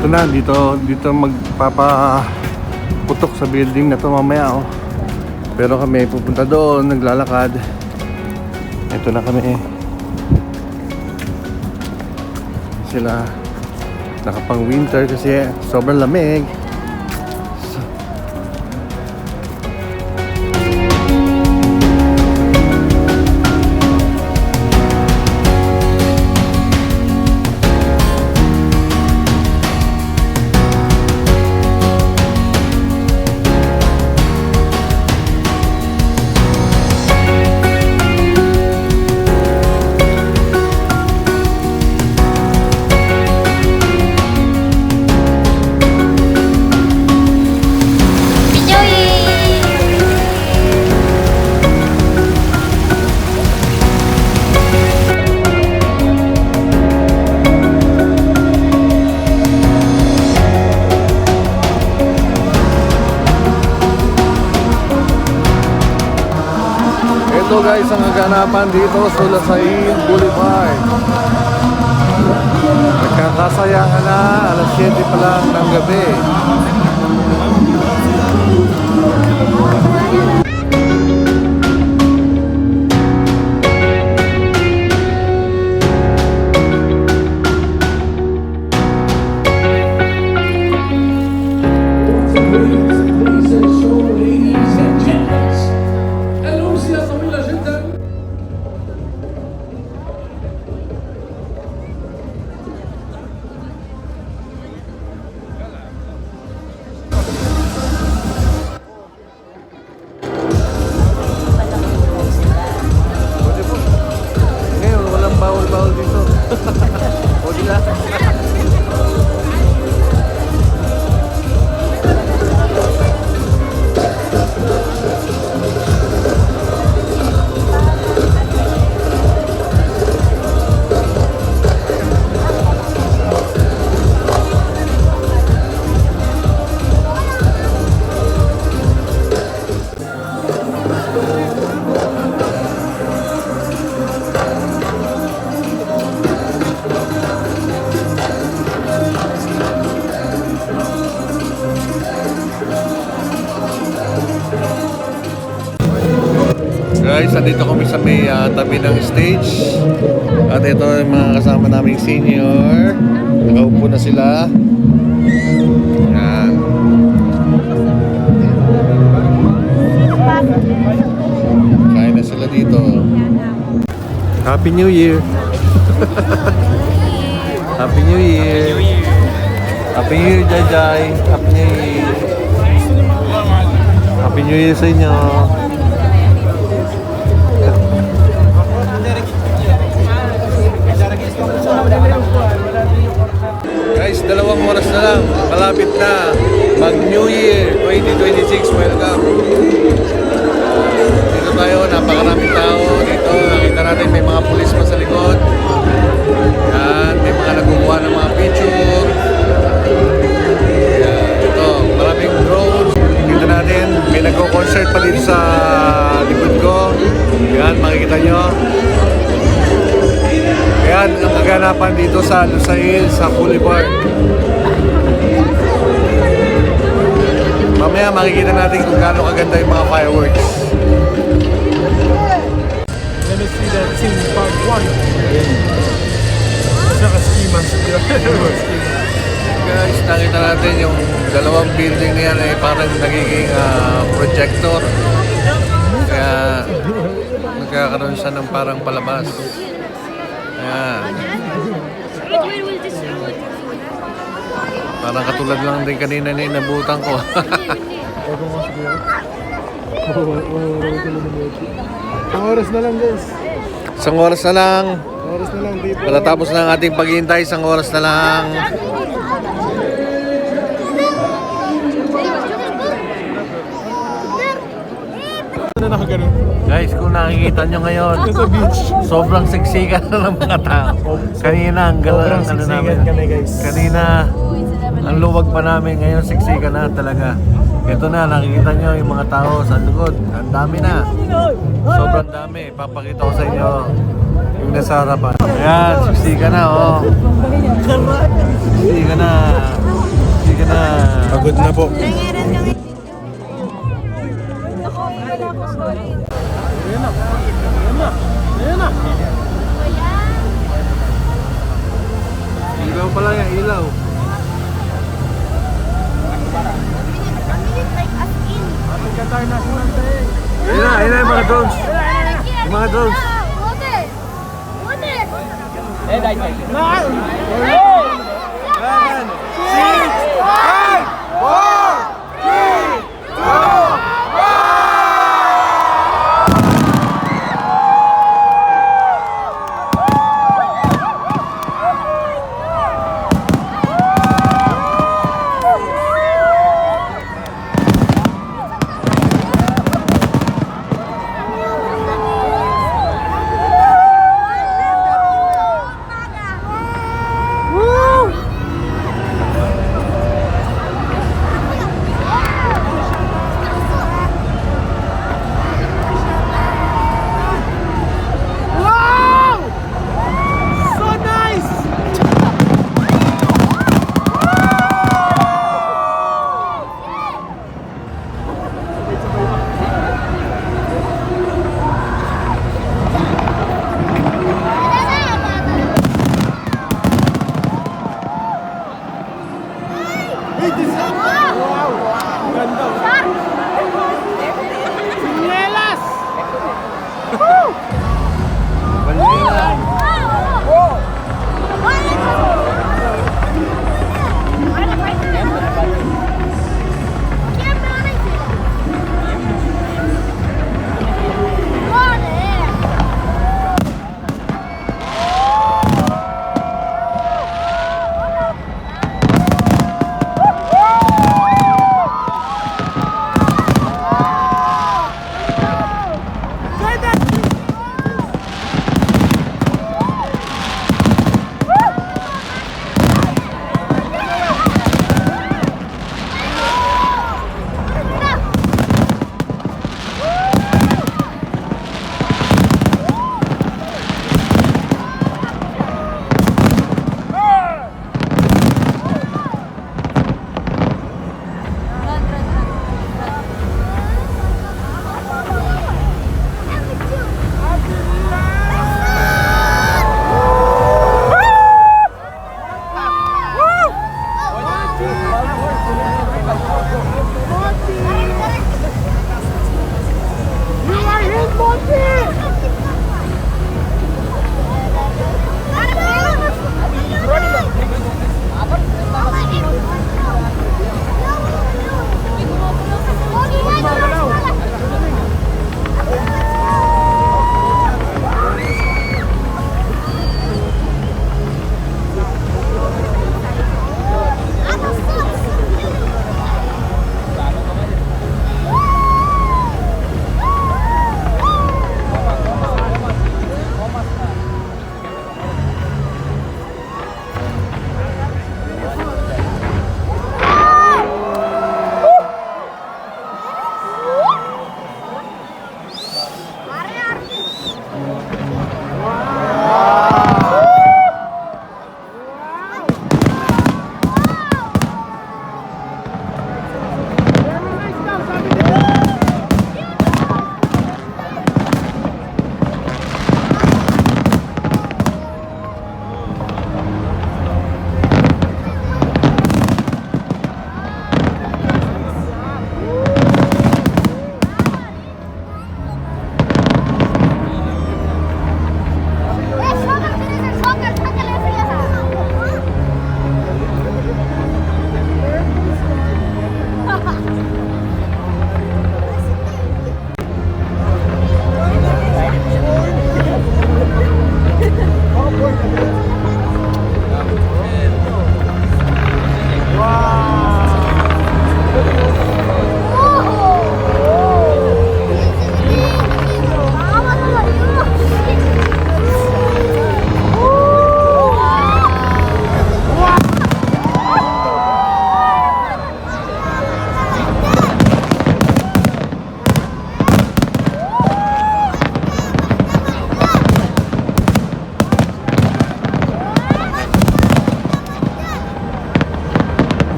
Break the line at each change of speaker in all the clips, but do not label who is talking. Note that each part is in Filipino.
Ito na, dito magpapaputok sa building na to mamaya oh. Pero kami pupunta doon, naglalakad. Ito na kami. Sila nakapang winter kasi sobrang lamig. Ito guys ang naganapan dito sa Lusail Boulevard. Nagkakasayahan na, alas 7 pa lang ng gabi. Bawal dito. O di lang. Guys, andito kami sa may tabi ng stage. At ito yung mga kasama naming senior. Nakaupo na sila. Yan. Kain na sila dito. Happy New Year! Happy New Year! Happy New Year, Jajay! Happy New Year! Happy New Year sa inyo! Guys, 2 oras na lang. Malapit na. Mag New Year 2026. Welcome. Dito tayo. Napakaraming tao dito. Nakita natin may mga pulis pa sa likod. Yan. May mga nagkukuha ng mga picture. Yan. Ito. Maraming drones. Dito natin. May nagko-concert pa dito sa likod ko. Yan. Makikita nyo. Yan ang kaganapan dito sa Lusail, sa Boulevard. Mamaya makikita natin kung gaano kaganda yung mga fireworks.
Let me see that scene part 1. Saka ski mask.
Guys, nakita natin yung dalawang building na yan ay parang nagiging projector. Kaya nagkakaroon siya ng parang palabas. Ayan. Parang katulad lang din kanina na inabutan ko.
Isang oras na lang guys.
Isang oras na lang.
Oras na lang dito.
Patatapos na ang ating paghihintay, isang oras na lang. Guys, kung nakikita nyo ngayon,
sa beach.
sobrang siksikan na ng mga tao. Kanina, ang galang ano namin.
Kami, guys.
Kanina, ang luwag pa namin. Ngayon, siksikan na talaga. Ito na, nakikita nyo yung mga tao sa likod. Ang dami na. Sobrang dami. Papakita ko sa inyo yung nasa harapan. Ayan, siksikan na, oh. Siksikan na. na.
Pagod na po.
Nangyayari kami dito. Ako, wala ko, sorry.
Ayan na. Ayan na. Ayan na.
Kuya.
Ilaw pala yan, ilaw.
Minute like as in.
Ating katay na sinantay.
Ayun na yung mga drones. Yung mga drones.
Water. Water.
Seven, 6, 5, 4, 3, 2,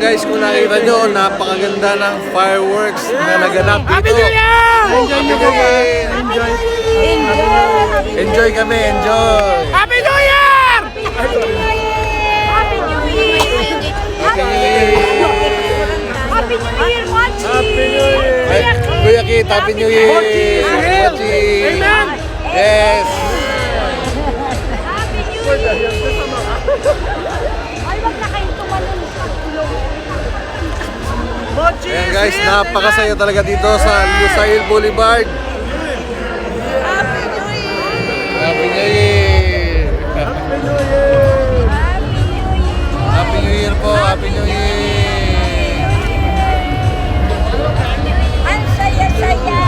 guys, kung nakita nyo, napakaganda ng fireworks na naganap dito. Happy New Year! Enjoy nyo kami! Enjoy kami, enjoy!
Happy New Year! Happy New Year! Happy New Year, Mochi!
Happy New Year!
Ay, Kuya Kit, Happy New Year!
Mochi!
Mochi!
Amen!
Yes!
Happy New Year! Ay, wag na kayong tumalon sa kulong.
Mochi!
Ayan guys, napakasaya talaga dito sa Lusail Boulevard.
Happy New Year!
Happy New Year!
Happy New Year!
Happy New Year!
Happy New Year po! Happy New Year!
Ang saya-saya!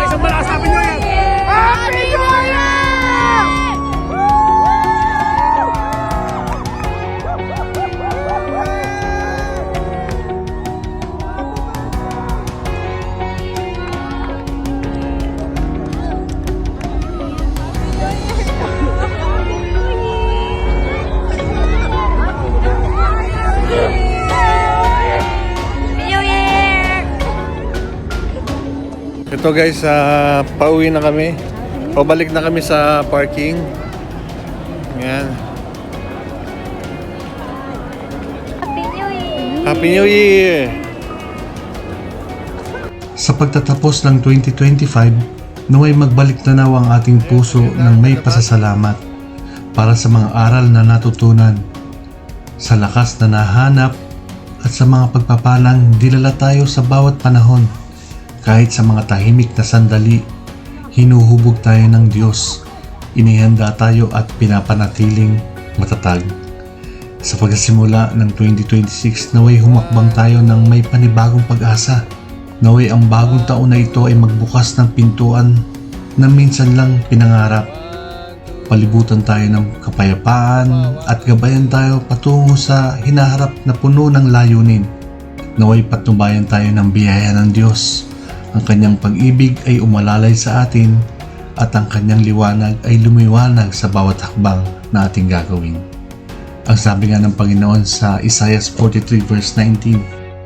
Isang malakas, Happy New Year!
Happy New Year! New Year!
Ito guys, pauwi na kami. Pabalik na kami sa parking. Yan.
Happy New Year!
Happy New Year!
Sa pagtatapos ng 2025, naway magbalik tanaw ang ating puso ng may pasasalamat para sa mga aral na natutunan, sa lakas na nahanap at sa mga pagpapalang dilala tayo sa bawat panahon. Kahit sa mga tahimik na sandali, hinuhubog tayo ng Diyos, inihanda tayo at pinapanatiling matatag. Sa pagsimula ng 2026, naway humakbang tayo ng may panibagong pag-asa. Naway ang bagong taon na ito ay magbukas ng pintuan na minsan lang pinangarap. Palibutan tayo ng kapayapaan at gabayan tayo patungo sa hinaharap na puno ng layunin. Naway patnubayan tayo ng biyaya ng Diyos. Ang kanyang pag-ibig ay umalalay sa atin at ang kanyang liwanag ay lumiwanag sa bawat hakbang na ating gagawin. Ang sabi nga ng Panginoon sa Isaiah 43 verse 19,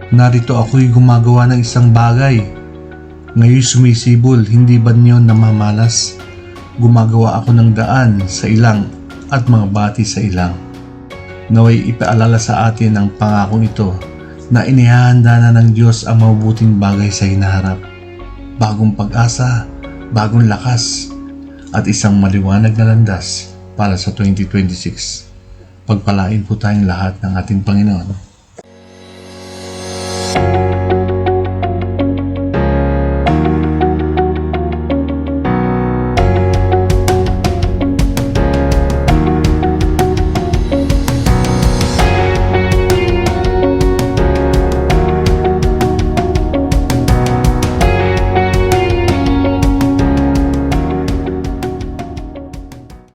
"Narito ako'y gumagawa ng isang bagay. Ngayon sumisibol, hindi ba niyo namamalas? Gumagawa ako ng daan sa ilang at mga bati sa ilang." Naway ipaalala sa atin ang pangakong ito na inihahanda na ng Diyos ang mabubuting bagay sa hinaharap. Bagong pag-asa, bagong lakas, at isang maliwanag na landas para sa 2026. Pagpalain po tayong lahat ng ating Panginoon.